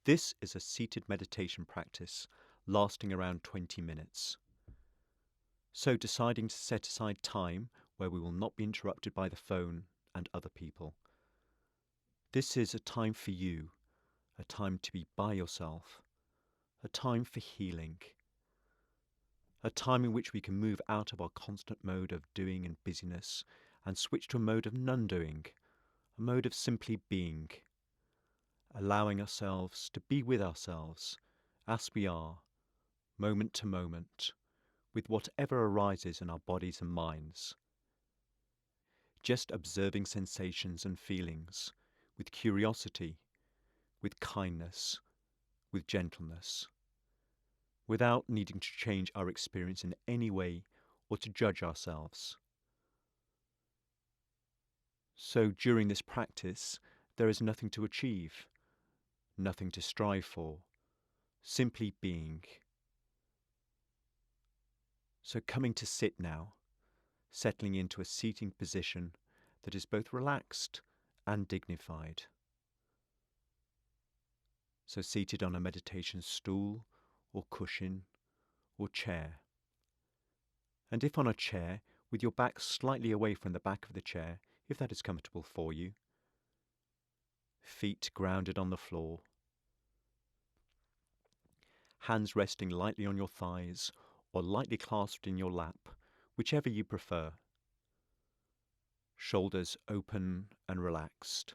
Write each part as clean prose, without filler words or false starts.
This is a seated meditation practice lasting around 20 minutes. So deciding to set aside time where we will not be interrupted by the phone and other people. This is a time for you, a time to be by yourself, a time for healing, a time in which we can move out of our constant mode of doing and busyness and switch to a mode of non-doing, a mode of simply being, allowing ourselves to be with ourselves as we are, moment to moment, with whatever arises in our bodies and minds. Just observing sensations and feelings with curiosity, with kindness, with gentleness, without needing to change our experience in any way or to judge ourselves. So during this practice, there is nothing to achieve, nothing to strive for, simply being. So coming to sit now, settling into a seating position that is both relaxed and dignified. So seated on a meditation stool or cushion or chair. And if on a chair, with your back slightly away from the back of the chair, if that is comfortable for you. Feet grounded on the floor. Hands resting lightly on your thighs or lightly clasped in your lap, whichever you prefer. Shoulders open and relaxed.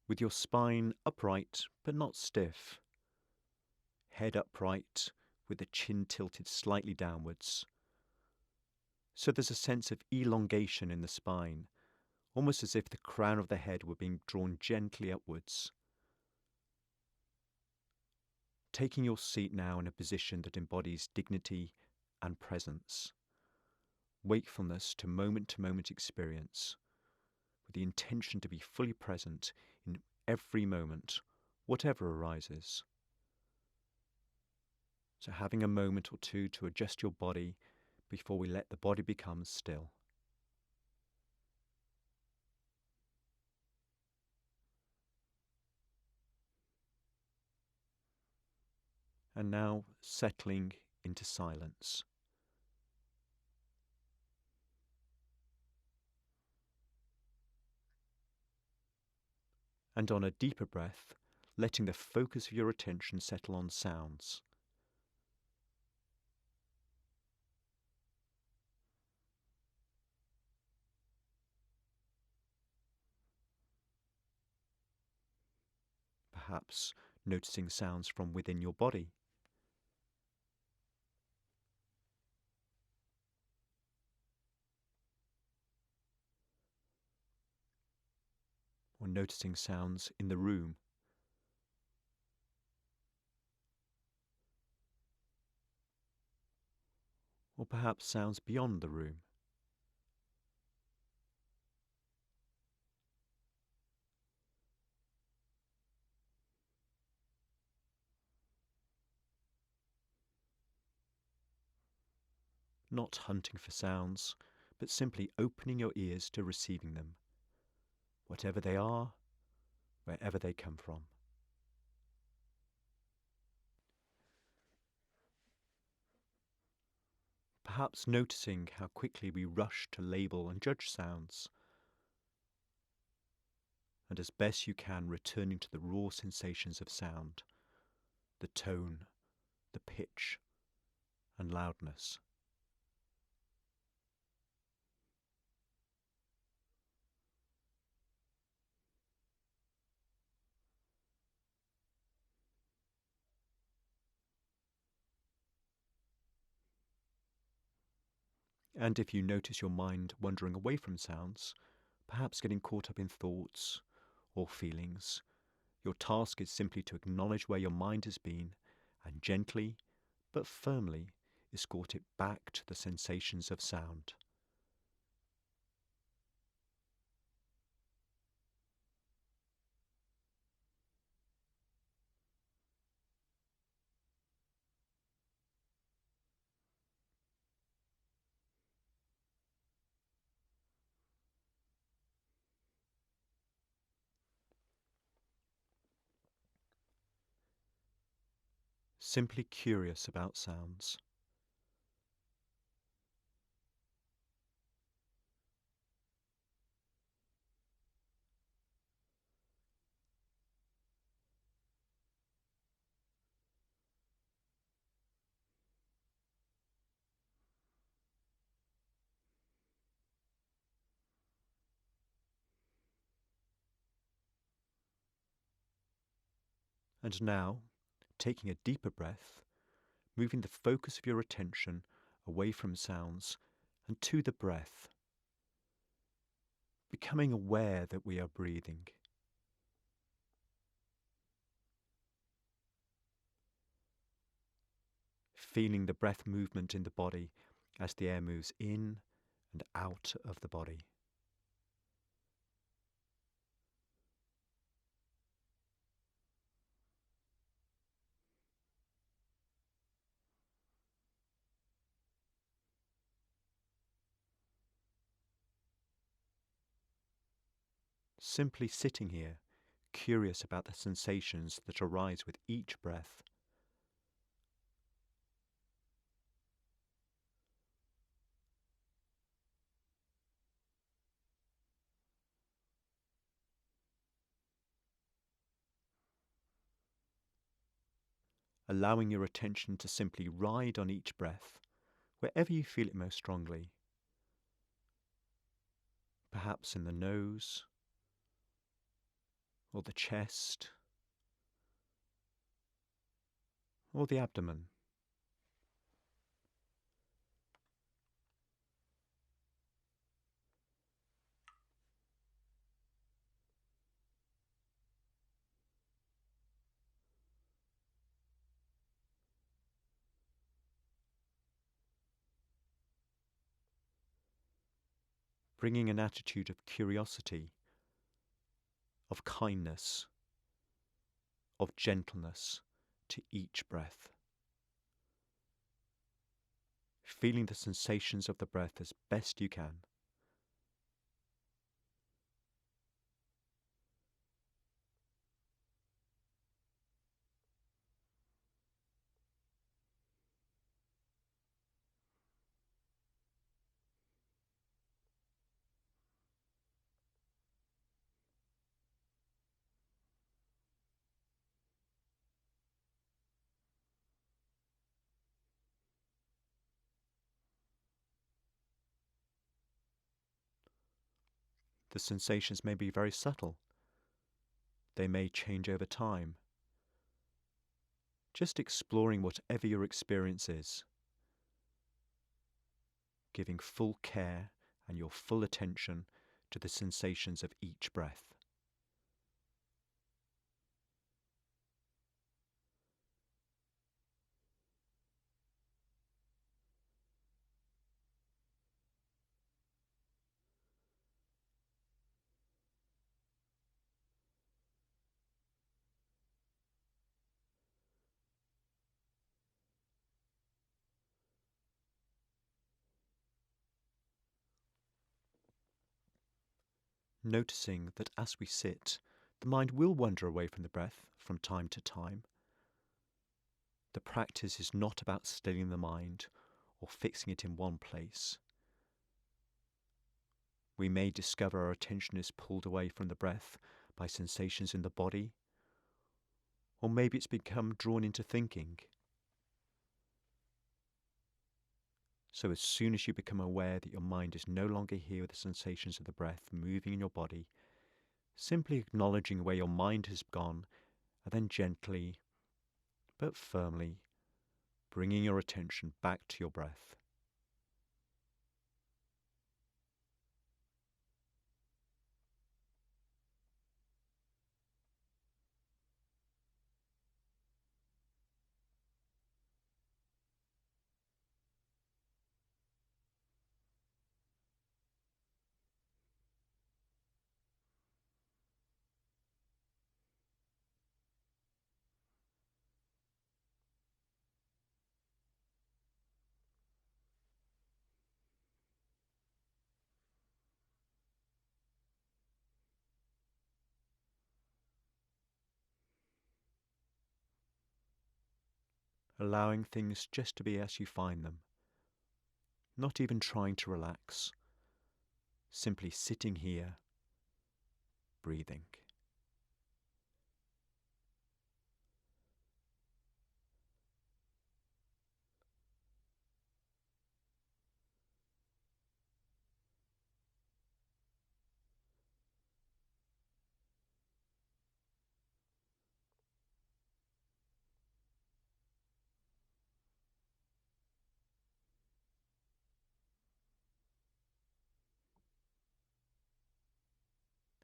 With your spine upright but not stiff. Head upright with the chin tilted slightly downwards. So there's a sense of elongation in the spine, almost as if the crown of the head were being drawn gently upwards. Taking your seat now in a position that embodies dignity and presence. Wakefulness to moment experience, with the intention to be fully present in every moment, whatever arises. So having a moment or two to adjust your body before we let the body become still. And now settling into silence. And on a deeper breath, letting the focus of your attention settle on sounds. Perhaps noticing sounds from within your body. Or noticing sounds in the room. Or perhaps sounds beyond the room. Not hunting for sounds, but simply opening your ears to receiving them, whatever they are, wherever they come from. Perhaps noticing how quickly we rush to label and judge sounds, and as best you can returning to the raw sensations of sound, the tone, the pitch, and loudness. And if you notice your mind wandering away from sounds, perhaps getting caught up in thoughts or feelings, your task is simply to acknowledge where your mind has been and gently but firmly escort it back to the sensations of sound. simply curious about sounds. And now, taking a deeper breath, moving the focus of your attention away from sounds and to the breath, becoming aware that we are breathing. Feeling the breath movement in the body as the air moves in and out of the body. Simply sitting here, curious about the sensations that arise with each breath. Allowing your attention to simply ride on each breath, wherever you feel it most strongly. Perhaps in the nose, or the chest, or the abdomen. Bringing an attitude of curiosity, of kindness, of gentleness to each breath. Feeling the sensations of the breath as best you can. The sensations may be very subtle. They may change over time. Just exploring whatever your experience is, giving full care and your full attention to the sensations of each breath. Noticing that as we sit, the mind will wander away from the breath from time to time. The practice is not about stilling the mind or fixing it in one place. We may discover our attention is pulled away from the breath by sensations in the body, or maybe it's become drawn into thinking. So as soon as you become aware that your mind is no longer here with the sensations of the breath moving in your body, simply acknowledging where your mind has gone, and then gently but firmly bringing your attention back to your breath. allowing things just to be as you find them, not even trying to relax, simply sitting here, breathing.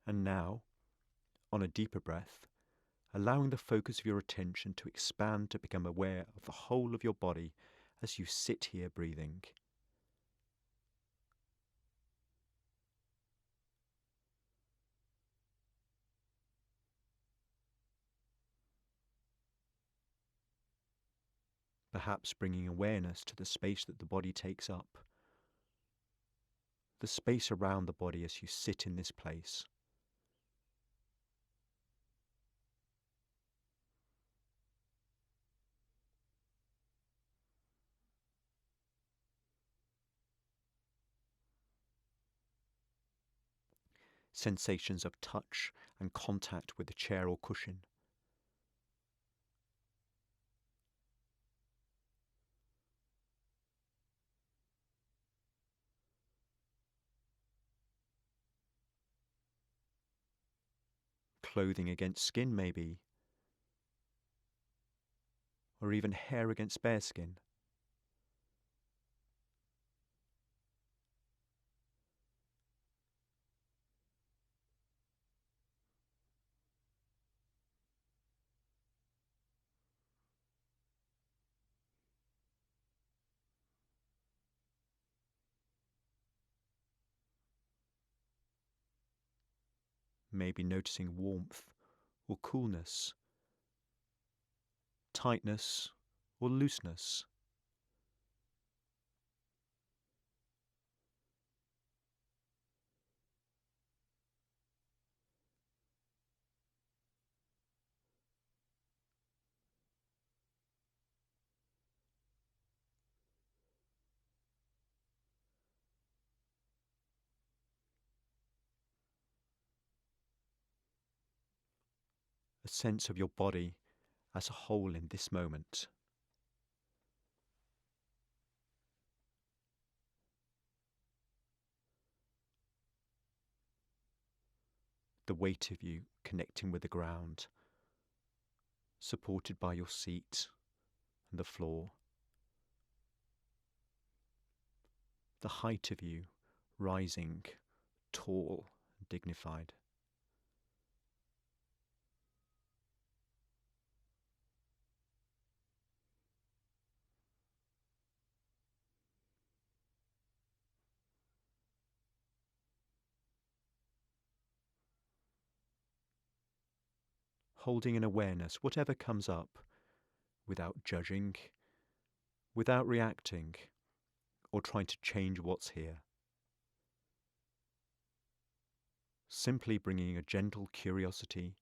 And now, on a deeper breath, allowing the focus of your attention to expand to become aware of the whole of your body as you sit here breathing. Perhaps bringing awareness to the space that the body takes up, the space around the body as you sit in this place. Sensations of touch and contact with the chair or cushion. Clothing against skin maybe, or even hair against bare skin. Maybe noticing warmth or coolness, tightness or looseness. A sense of your body as a whole in this moment. The weight of you connecting with the ground, supported by your seat and the floor. The height of you rising, tall and dignified. Holding an awareness, whatever comes up, without judging, without reacting, or trying to change what's here. Simply bringing a gentle curiosity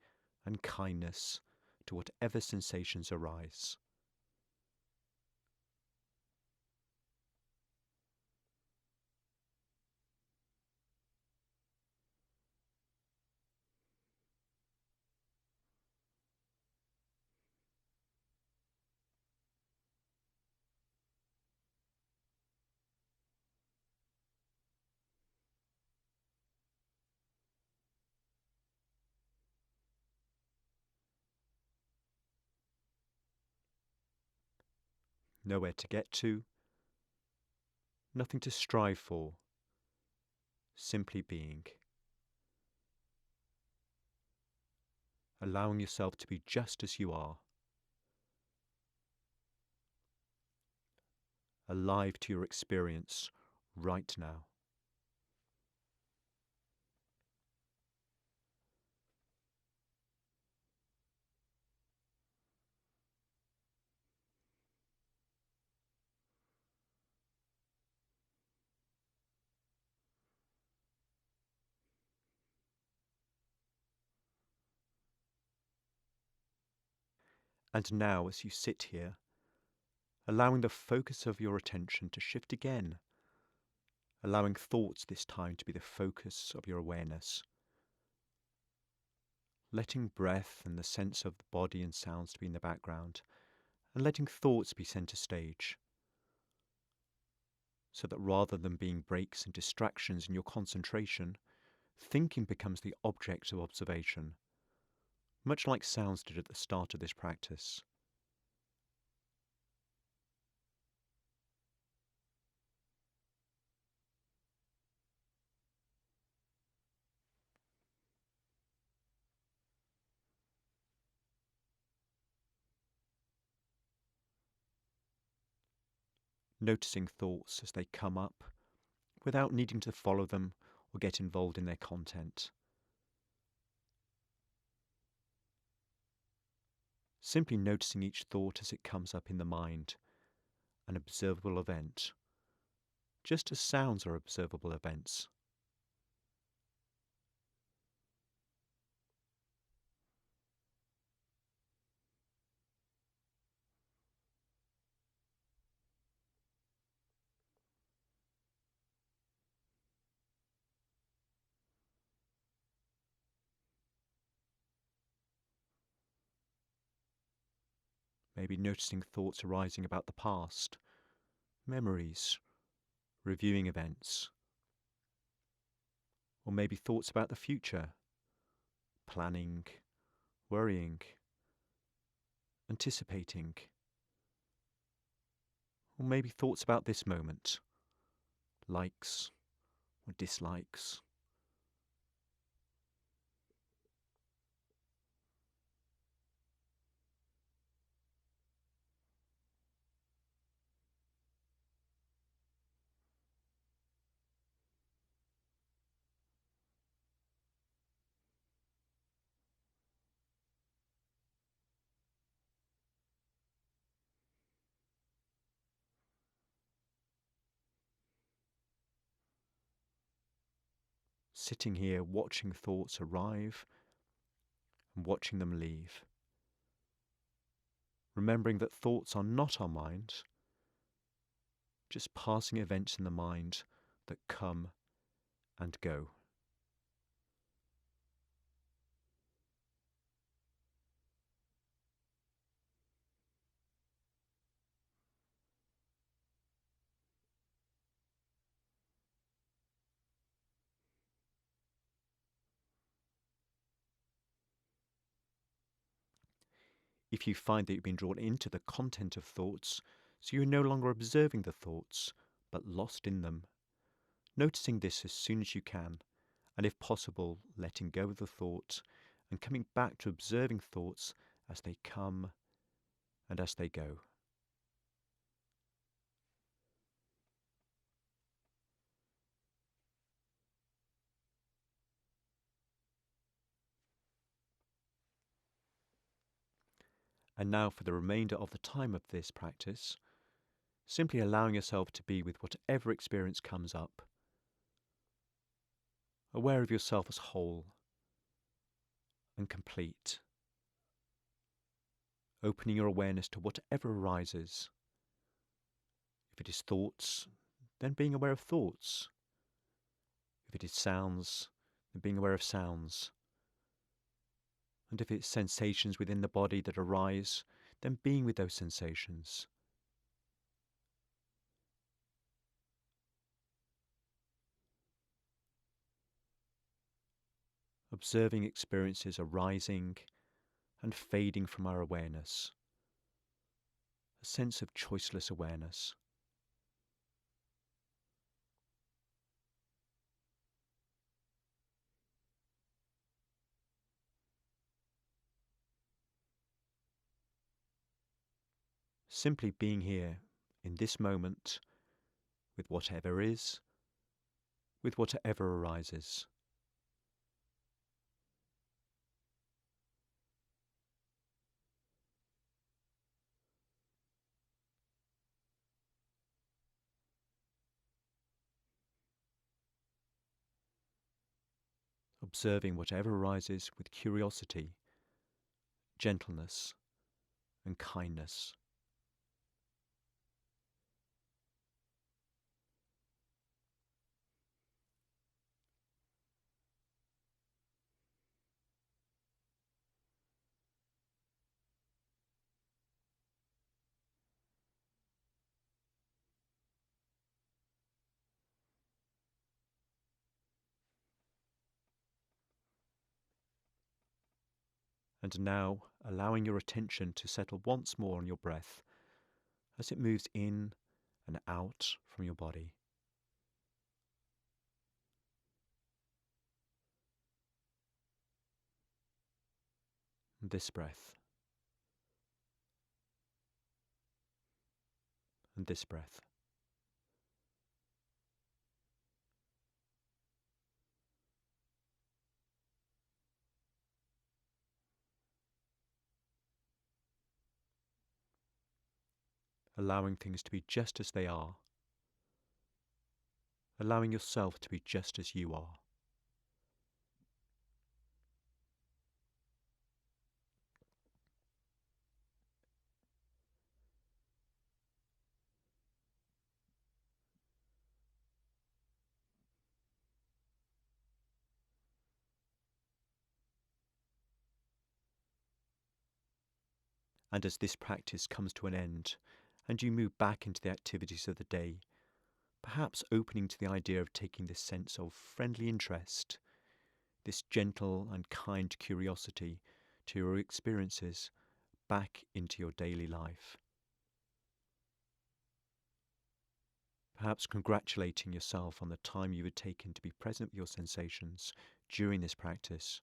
and kindness to whatever sensations arise. Nowhere to get to, nothing to strive for, simply being. Allowing yourself to be just as you are, alive to your experience right now. And now, as you sit here, allowing the focus of your attention to shift again, allowing thoughts this time to be the focus of your awareness, letting breath and the sense of the body and sounds to be in the background, and letting thoughts be centre stage, so that rather than being breaks and distractions in your concentration, thinking becomes the object of observation, much like sounds did at the start of this practice. Noticing thoughts as they come up without needing to follow them or get involved in their content. Simply noticing each thought as it comes up in the mind, an observable event, just as sounds are observable events. Maybe noticing thoughts arising about the past, memories, reviewing events, or maybe thoughts about the future, planning, worrying, anticipating, or maybe thoughts about this moment, likes or dislikes. Sitting here watching thoughts arrive and watching them leave. Remembering that thoughts are not our mind, just passing events in the mind that come and go. If you find that you've been drawn into the content of thoughts, so you're no longer observing the thoughts, but lost in them, noticing this as soon as you can, and if possible, letting go of the thought and coming back to observing thoughts as they come and as they go. And now for the remainder of the time of this practice, simply allowing yourself to be with whatever experience comes up, aware of yourself as whole and complete, opening your awareness to whatever arises. If it is thoughts, then being aware of thoughts. If it is sounds, then being aware of sounds. And if it's sensations within the body that arise, then being with those sensations. Observing experiences arising and fading from our awareness. A sense of choiceless awareness. Simply being here in this moment with whatever is, with whatever arises. Observing whatever arises with curiosity, gentleness, and kindness. And now allowing your attention to settle once more on your breath as it moves in and out from your body. And this breath, and this breath. Allowing things to be just as they are. Allowing yourself to be just as you are. And as this practice comes to an end, and you move back into the activities of the day, perhaps opening to the idea of taking this sense of friendly interest, this gentle and kind curiosity to your experiences back into your daily life. Perhaps congratulating yourself on the time you had taken to be present with your sensations during this practice,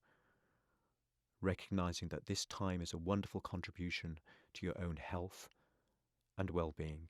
recognizing that this time is a wonderful contribution to your own health and well-being.